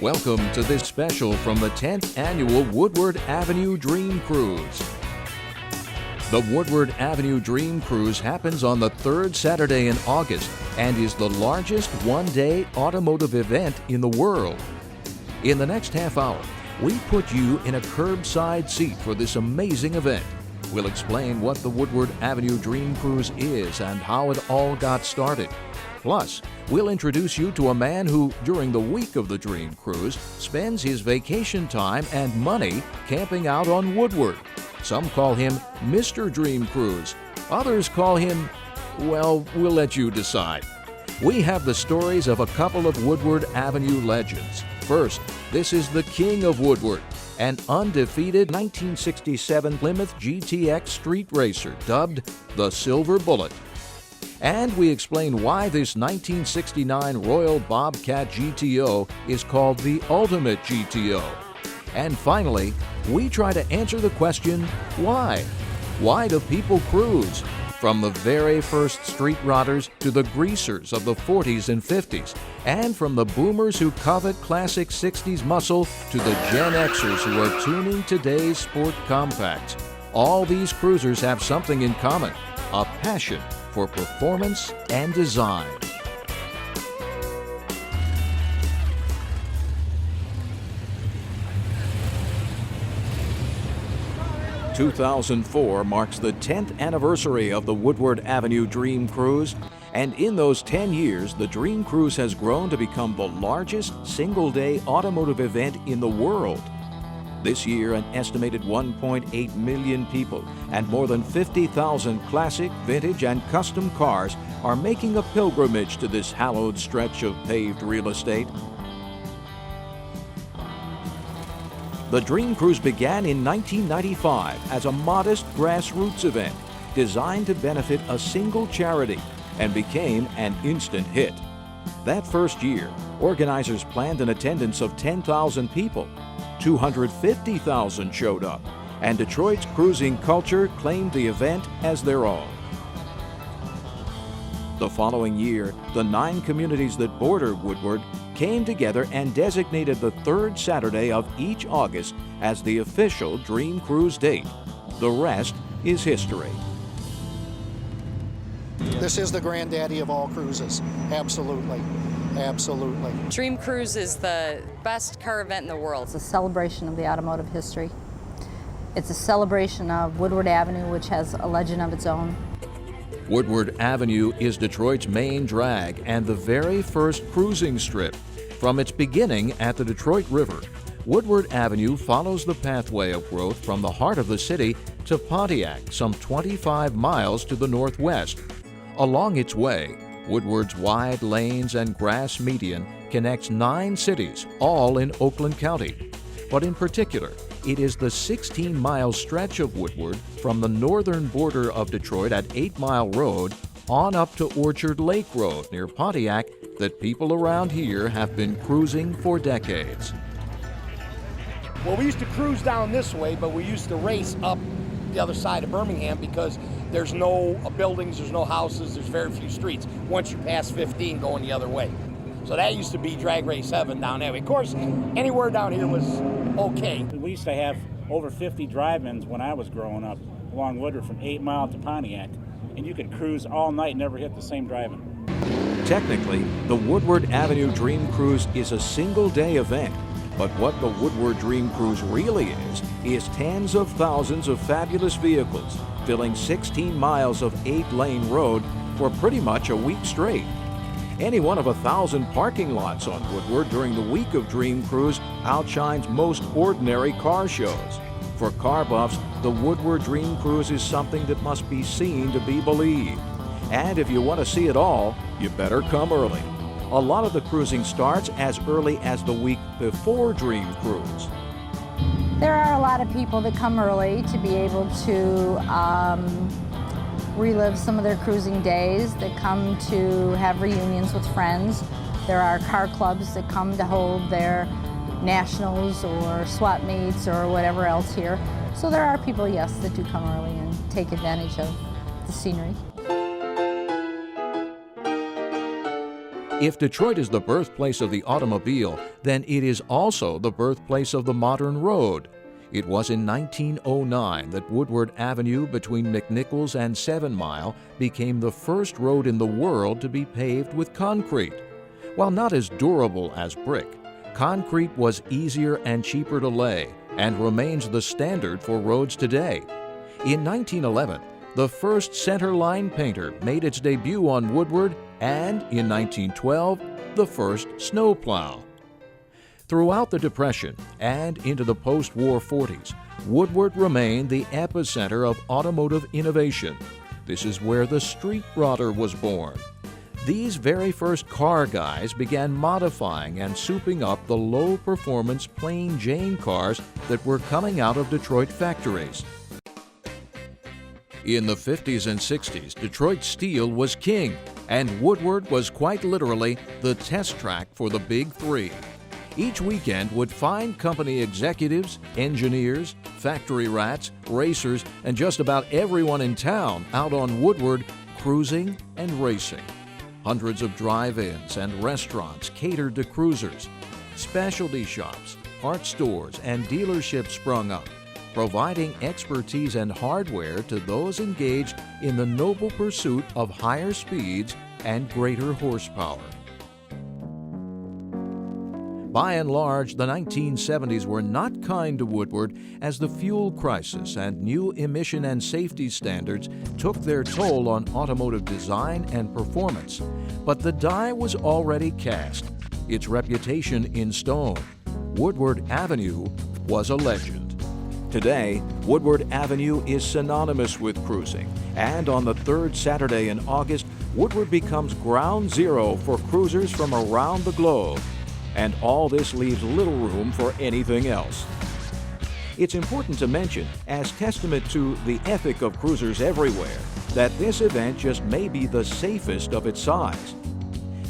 Welcome to this special from the 10th Annual Woodward Avenue Dream Cruise. The Woodward Avenue Dream Cruise happens on the third Saturday in August and is the largest one-day automotive event in the world. In the next half hour, we put you in a curbside seat for this amazing event. We'll explain what the Woodward Avenue Dream Cruise is and how it all got started. Plus, we'll introduce you to a man who, during the week of the Dream Cruise, spends his vacation time and money camping out on Woodward. Some call him Mr. Dream Cruise. Others call him, well, we'll let you decide. We have the stories of a couple of Woodward Avenue legends. First, this is the King of Woodward, an undefeated 1967 Plymouth GTX street racer dubbed the Silver Bullet. And we explain why this 1969 Royal Bobcat GTO is called the Ultimate GTO. And finally, we try to answer the question, why? Why do people cruise? From the very first street rodders to the greasers of the 40s and 50s, and from the boomers who covet classic 60s muscle to the Gen Xers who are tuning today's sport compacts. All these cruisers have something in common, a passion for performance and design. "2004 marks the 10th anniversary of the Woodward Avenue Dream Cruise, and in those 10 years, the Dream Cruise has grown to become the largest single-day automotive event in the world. This year, an estimated 1.8 million people and more than 50,000 classic, vintage, and custom cars are making a pilgrimage to this hallowed stretch of paved real estate. The Dream Cruise began in 1995 as a modest grassroots event designed to benefit a single charity and became an instant hit. That first year, organizers planned an attendance of 10,000 people. 250,000 showed up, and Detroit's cruising culture claimed the event as their own. The following year, the 9 communities that border Woodward came together and designated the third Saturday of each August as the official Dream Cruise date. The rest is history. This is the granddaddy of all cruises. Absolutely. Absolutely. Dream Cruise is the best car event in the world. It's a celebration of the automotive history. It's a celebration of Woodward Avenue, which has a legend of its own. Woodward Avenue is Detroit's main drag and the very first cruising strip. From its beginning at the Detroit River, Woodward Avenue follows the pathway of growth from the heart of the city to Pontiac, some 25 miles to the northwest. Along its way, Woodward's wide lanes and grass median connects 9 cities, all in Oakland County. But in particular, it is the 16-mile stretch of Woodward from the northern border of Detroit at 8 Mile Road on up to Orchard Lake Road near Pontiac that people around here have been cruising for decades. Well, we used to cruise down this way, but we used to race up the other side of Birmingham because there's no buildings, there's no houses, there's very few streets once you pass 15 going the other way. So that used to be drag race heaven down that way. Of course, anywhere down here was okay. We used to have over 50 drive-ins when I was growing up along Woodward from 8 Mile to Pontiac, and you could cruise all night and never hit the same drive-in. Technically, the Woodward Avenue Dream Cruise is a single-day event. But what the Woodward Dream Cruise really is tens of thousands of fabulous vehicles filling 16 miles of 8-lane road for pretty much a week straight. Any one of 1,000 parking lots on Woodward during the week of Dream Cruise outshines most ordinary car shows. For car buffs, the Woodward Dream Cruise is something that must be seen to be believed. And if you want to see it all, you better come early. A lot of the cruising starts as early as the week before Dream Cruise. There are a lot of people that come early to be able to relive some of their cruising days, that come to have reunions with friends. There are car clubs that come to hold their nationals or swap meets or whatever else here. So there are people, yes, that do come early and take advantage of the scenery. If Detroit is the birthplace of the automobile, then it is also the birthplace of the modern road. It was in 1909 that Woodward Avenue between McNichols and 7 Mile became the first road in the world to be paved with concrete. While not as durable as brick, concrete was easier and cheaper to lay and remains the standard for roads today. In 1911, the first center line painter made its debut on Woodward, and in 1912, the first snowplow. Throughout the Depression and into the post-war 40s, Woodward remained the epicenter of automotive innovation. This is where the street rodder was born. These very first car guys began modifying and souping up the low-performance plain Jane cars that were coming out of Detroit factories. In the 50s and 60s, Detroit steel was king, and Woodward was quite literally the test track for the Big Three. Each weekend would find company executives, engineers, factory rats, racers, and just about everyone in town out on Woodward cruising and racing. Hundreds of drive-ins and restaurants catered to cruisers. Specialty shops, parts stores, and dealerships sprung up, providing expertise and hardware to those engaged in the noble pursuit of higher speeds and greater horsepower. By and large, the 1970s were not kind to Woodward as the fuel crisis and new emission and safety standards took their toll on automotive design and performance. But the die was already cast, its reputation in stone. Woodward Avenue was a legend. Today, Woodward Avenue is synonymous with cruising, and on the third Saturday in August, Woodward becomes ground zero for cruisers from around the globe. And all this leaves little room for anything else. It's important to mention, as testament to the ethic of cruisers everywhere, that this event just may be the safest of its size.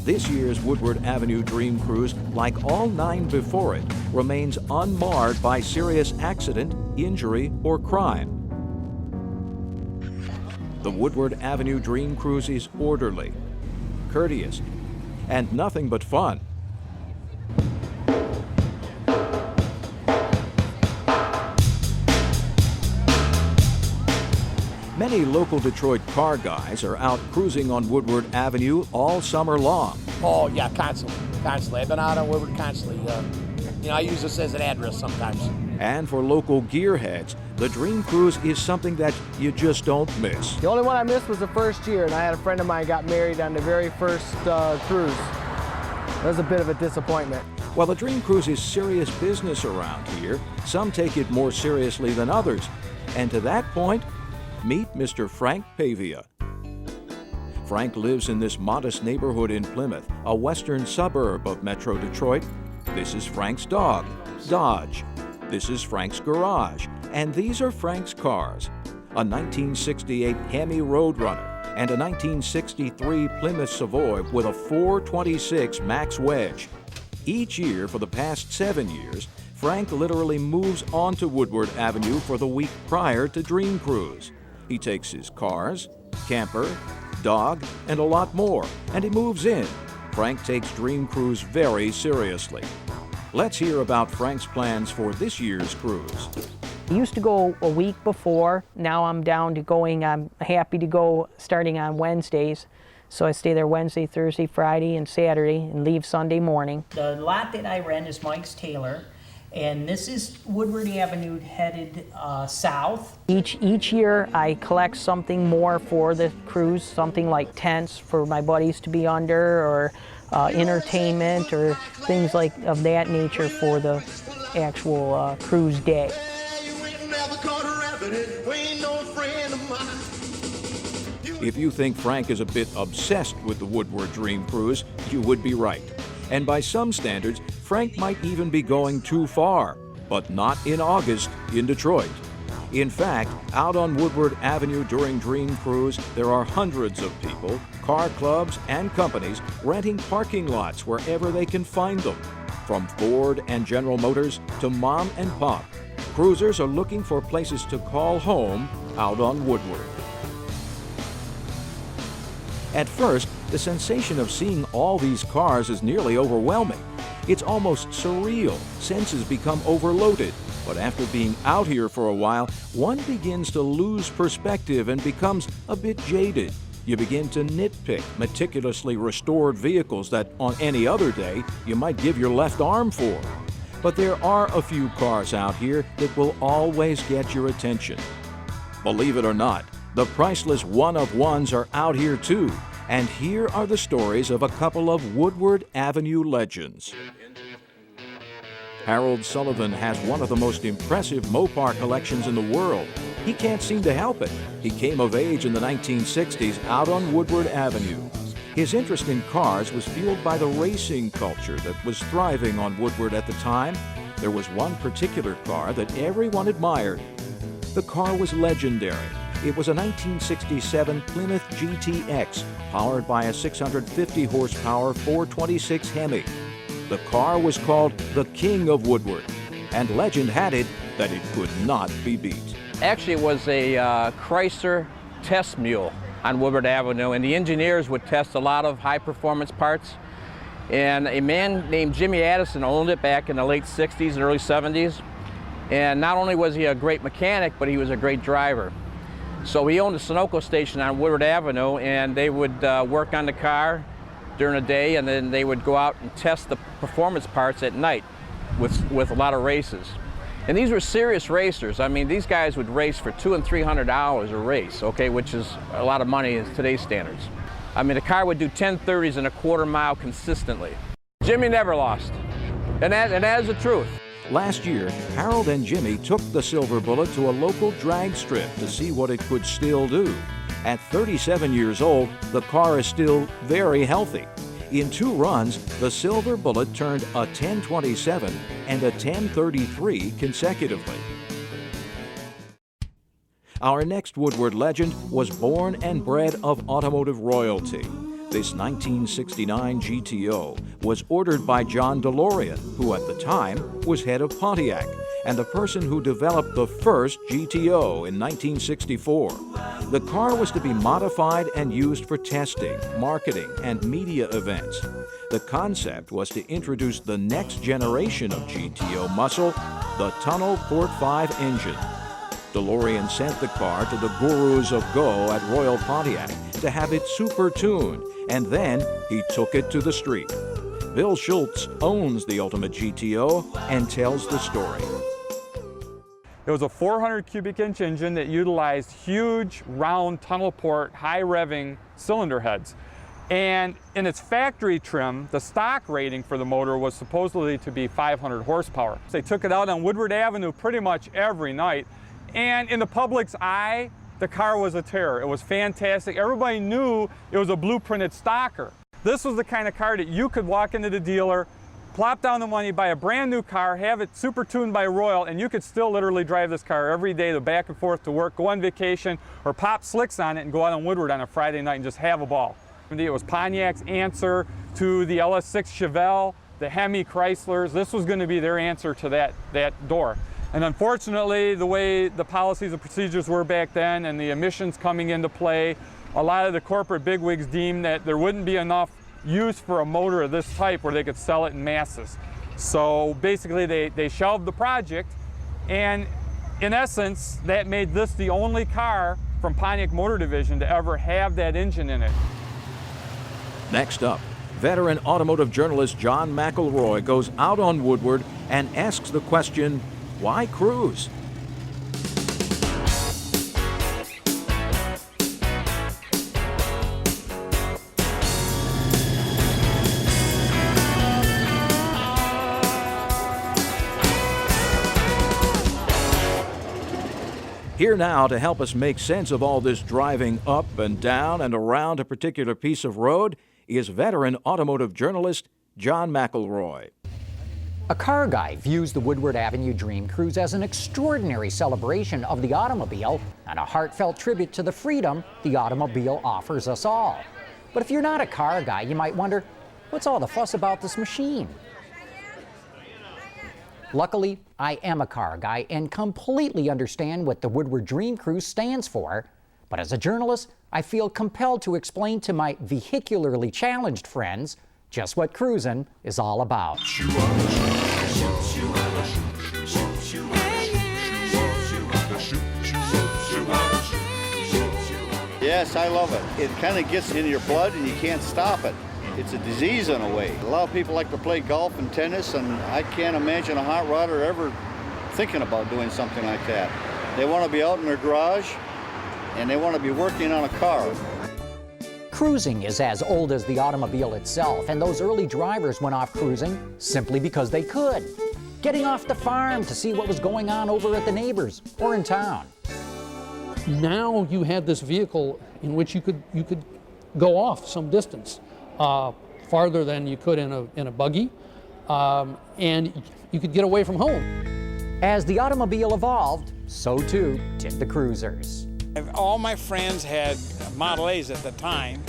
This year's Woodward Avenue Dream Cruise, like all 9 before it, remains unmarred by serious accident, injury, or crime. The Woodward Avenue Dream Cruise is orderly, courteous, and nothing but fun. Many local Detroit car guys are out cruising on Woodward Avenue all summer long. Oh, yeah, constantly. I've been out on Woodward constantly. I use this as an address sometimes. And for local gearheads, the Dream Cruise is something that you just don't miss. The only one I missed was the first year, and I had a friend of mine got married on the very first cruise. That was a bit of a disappointment. While the Dream Cruise is serious business around here, some take it more seriously than others. And to that point, meet Mr. Frank Pavia. Frank lives in this modest neighborhood in Plymouth, a western suburb of Metro Detroit. This is Frank's dog, Dodge. This is Frank's garage, and these are Frank's cars. A 1968 Hemi Roadrunner and a 1963 Plymouth Savoy with a 426 Max Wedge. Each year for the past 7 years, Frank literally moves onto Woodward Avenue for the week prior to Dream Cruise. He takes his cars, camper, dog, and a lot more, and he moves in. Frank takes Dream Cruise very seriously. Let's hear about Frank's plans for this year's cruise. I used to go a week before. Now I'm down to going, I'm happy to go starting on Wednesdays. So I stay there Wednesday, Thursday, Friday, and Saturday, and leave Sunday morning. The lot that I rent is Mike's Taylor. And this is Woodward Avenue headed south. Each year I collect something more for the cruise, something like tents for my buddies to be under, or entertainment, or things like of that nature for the actual cruise day. If you think Frank is a bit obsessed with the Woodward Dream Cruise, you would be right. And by some standards, Frank might even be going too far, but not in August in Detroit. In fact, out on Woodward Avenue during Dream Cruise, there are hundreds of people, car clubs, and companies renting parking lots wherever they can find them. From Ford and General Motors to mom and pop, cruisers are looking for places to call home out on Woodward. At first, the sensation of seeing all these cars is nearly overwhelming. It's almost surreal. Senses become overloaded. But after being out here for a while, one begins to lose perspective and becomes a bit jaded. You begin to nitpick meticulously restored vehicles that on any other day you might give your left arm for. But there are a few cars out here that will always get your attention. Believe it or not, the priceless one-of-ones are out here too. And here are the stories of a couple of Woodward Avenue legends. Harold Sullivan has one of the most impressive Mopar collections in the world. He can't seem to help it. He came of age in the 1960s out on Woodward Avenue. His interest in cars was fueled by the racing culture that was thriving on Woodward at the time. There was one particular car that everyone admired. The car was legendary. It was a 1967 Plymouth GTX, powered by a 650 horsepower 426 Hemi. The car was called the King of Woodward, and legend had it that it could not be beat. Actually, it was a Chrysler test mule on Woodward Avenue, and the engineers would test a lot of high-performance parts. And a man named Jimmy Addison owned it back in the late 60s and early 70s. And not only was he a great mechanic, but he was a great driver. So he owned a Sunoco station on Woodward Avenue, and they would work on the car during the day, and then they would go out and test the performance parts at night with a lot of races. And these were serious racers. I mean, these guys would race for $200 and $300 a race, okay, which is a lot of money in today's standards. I mean, the car would do 1030s in a quarter mile consistently. Jimmy never lost, and that is the truth. Last year, Harold and Jimmy took the Silver Bullet to a local drag strip to see what it could still do. At 37 years old, the car is still very healthy. In 2 runs, the Silver Bullet turned a 1027 and a 1033 consecutively. Our next Woodward legend was born and bred of automotive royalty. This 1969 GTO was ordered by John DeLorean, who at the time was head of Pontiac, and the person who developed the first GTO in 1964. The car was to be modified and used for testing, marketing, and media events. The concept was to introduce the next generation of GTO muscle, the Tunnel Port 5 engine. DeLorean sent the car to the gurus of Go at Royal Pontiac to have it super-tuned, and then he took it to the street. Bill Schultz owns the Ultimate GTO and tells the story. It was a 400 cubic inch engine that utilized huge, round, tunnel port, high revving cylinder heads. And in its factory trim, the stock rating for the motor was supposedly to be 500 horsepower. They took it out on Woodward Avenue pretty much every night. And in the public's eye, the car was a terror. It was fantastic. Everybody knew it was a blueprinted stocker. This was the kind of car that you could walk into the dealer, plop down the money, buy a brand new car, have it super tuned by Royal, and you could still literally drive this car every day to back and forth to work, go on vacation, or pop slicks on it and go out on Woodward on a Friday night and just have a ball. It was Pontiac's answer to the LS6 Chevelle, the Hemi Chryslers. This was going to be their answer to that door. And unfortunately, the way the policies and procedures were back then and the emissions coming into play, a lot of the corporate bigwigs deemed that there wouldn't be enough use for a motor of this type where they could sell it in masses. So basically they shelved the project, and in essence, that made this the only car from Pontiac Motor Division to ever have that engine in it. Next up, veteran automotive journalist John McElroy goes out on Woodward and asks the question, why cruise? Here now to help us make sense of all this driving up and down and around a particular piece of road is veteran automotive journalist John McElroy. A car guy views the Woodward Avenue Dream Cruise as an extraordinary celebration of the automobile and a heartfelt tribute to the freedom the automobile offers us all. But if you're not a car guy, you might wonder, what's all the fuss about this machine? Luckily, I am a car guy and completely understand what the Woodward Dream Cruise stands for, But as a journalist, I feel compelled to explain to my vehicularly challenged friends just what cruising is all about. Yes, I love it. It kind of gets in your blood and you can't stop it. It's a disease in a way. A lot of people like to play golf and tennis, and I can't imagine a hot rodder ever thinking about doing something like that. They want to be out in their garage and they want to be working on a car. Cruising is as old as the automobile itself, and those early drivers went off cruising simply because they could. Getting off the farm to see what was going on over at the neighbors or in town. Now you had this vehicle in which you could go off some distance, farther than you could in a buggy, and you could get away from home. As the automobile evolved, so too did the cruisers. All my friends had Model A's at the time,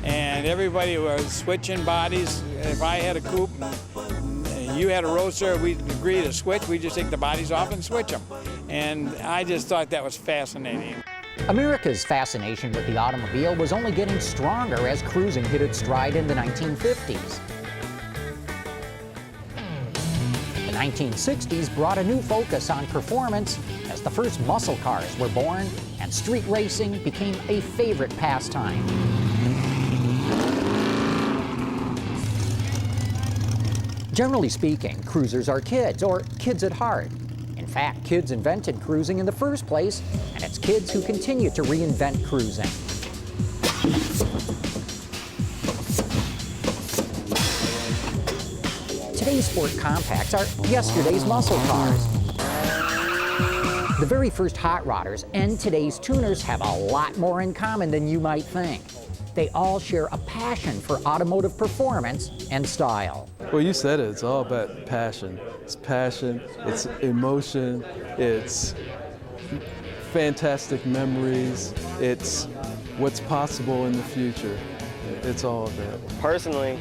and everybody was switching bodies. If I had a coupe and you had a Roadster, we'd agree to switch. We'd just take the bodies off and switch them. And I just thought that was fascinating. America's fascination with the automobile was only getting stronger as cruising hit its stride in the 1950s. The 1960s brought a new focus on performance as the first muscle cars were born and street racing became a favorite pastime. Generally speaking, cruisers are kids, or kids at heart. In fact, kids invented cruising in the first place, and it's kids who continue to reinvent cruising. Today's sport compacts are yesterday's muscle cars. The very first hot rodders and today's tuners have a lot more in common than you might think. They all share a passion for automotive performance and style. Well, you said it, it's all about passion. It's passion, it's emotion, it's fantastic memories, it's what's possible in the future. It's all of that. Personally,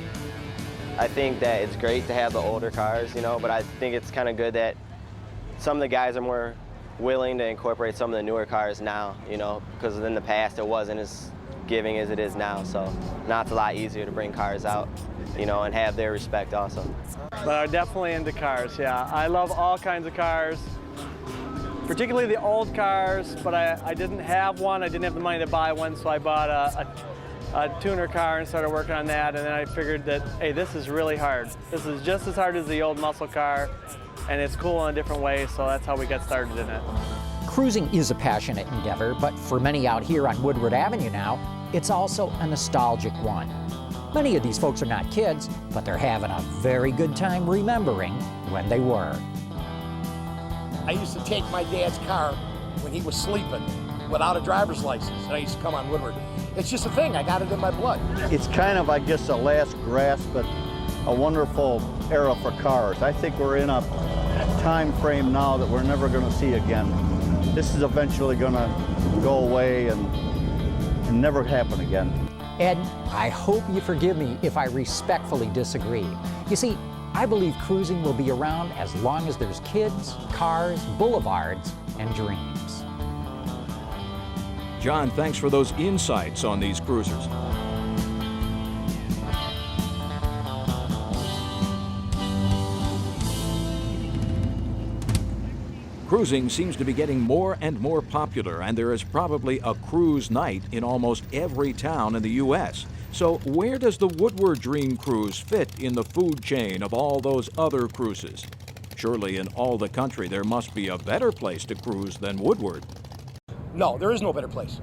I think that it's great to have the older cars, you know, but I think it's kind of good that some of the guys are more willing to incorporate some of the newer cars now, you know, because in the past it wasn't as giving as it is now, so now it's a lot easier to bring cars out, you know, and have their respect also. But I'm definitely into cars, yeah. I love all kinds of cars, particularly the old cars, but I didn't have one. I didn't have the money to buy one, so I bought a tuner car and started working on that, and then I figured that, hey, this is really hard. This is just as hard as the old muscle car, and it's cool in a different way, so that's how we got started in it. Cruising is a passionate endeavor, but for many out here on Woodward Avenue now, it's also a nostalgic one. Many of these folks are not kids, but they're having a very good time remembering when they were. I used to take my dad's car when he was sleeping without a driver's license, and I used to come on Woodward. It's just a thing, I got it in my blood. It's kind of, I guess, a last grasp at a wonderful era for cars. I think we're in a time frame now that we're never going to see again. This is eventually going to go away and never happen again. Ed, I hope you forgive me if I respectfully disagree. You see, I believe cruising will be around as long as there's kids, cars, boulevards, and dreams. John, thanks for those insights on these cruisers. Cruising seems to be getting more and more popular, and there is probably a cruise night in almost every town in the U.S. So where does the Woodward Dream Cruise fit in the food chain of all those other cruises? Surely in all the country there must be a better place to cruise than Woodward. No, there is no better place,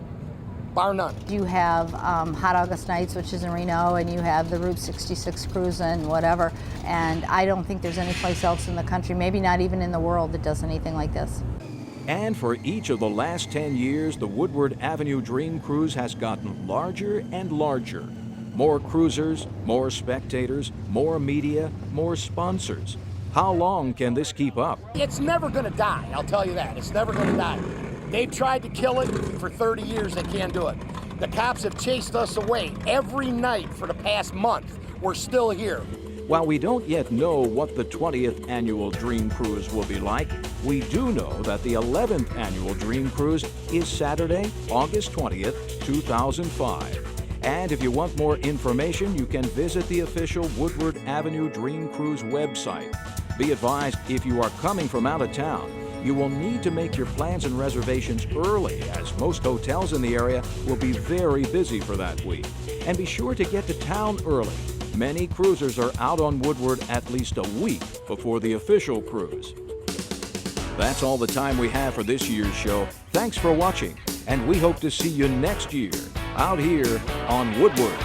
bar none. You have Hot August Nights, which is in Reno, and you have the Route 66 cruise and whatever. And I don't think there's any place else in the country, maybe not even in the world, that does anything like this. And for each of the last 10 years, the Woodward Avenue Dream Cruise has gotten larger and larger. More cruisers, more spectators, more media, more sponsors. How long can this keep up? It's never going to die, I'll tell you that. It's never going to die. They've tried to kill it for 30 years, they can't do it. The cops have chased us away every night for the past month. We're still here. While we don't yet know what the 20th Annual Dream Cruise will be like, we do know that the 11th Annual Dream Cruise is Saturday, August 20th, 2005. And if you want more information, you can visit the official Woodward Avenue Dream Cruise website. Be advised, if you are coming from out of town, you will need to make your plans and reservations early, as most hotels in the area will be very busy for that week. And be sure to get to town early. Many cruisers are out on Woodward at least a week before the official cruise. That's all the time we have for this year's show. Thanks for watching, and we hope to see you next year out here on Woodward.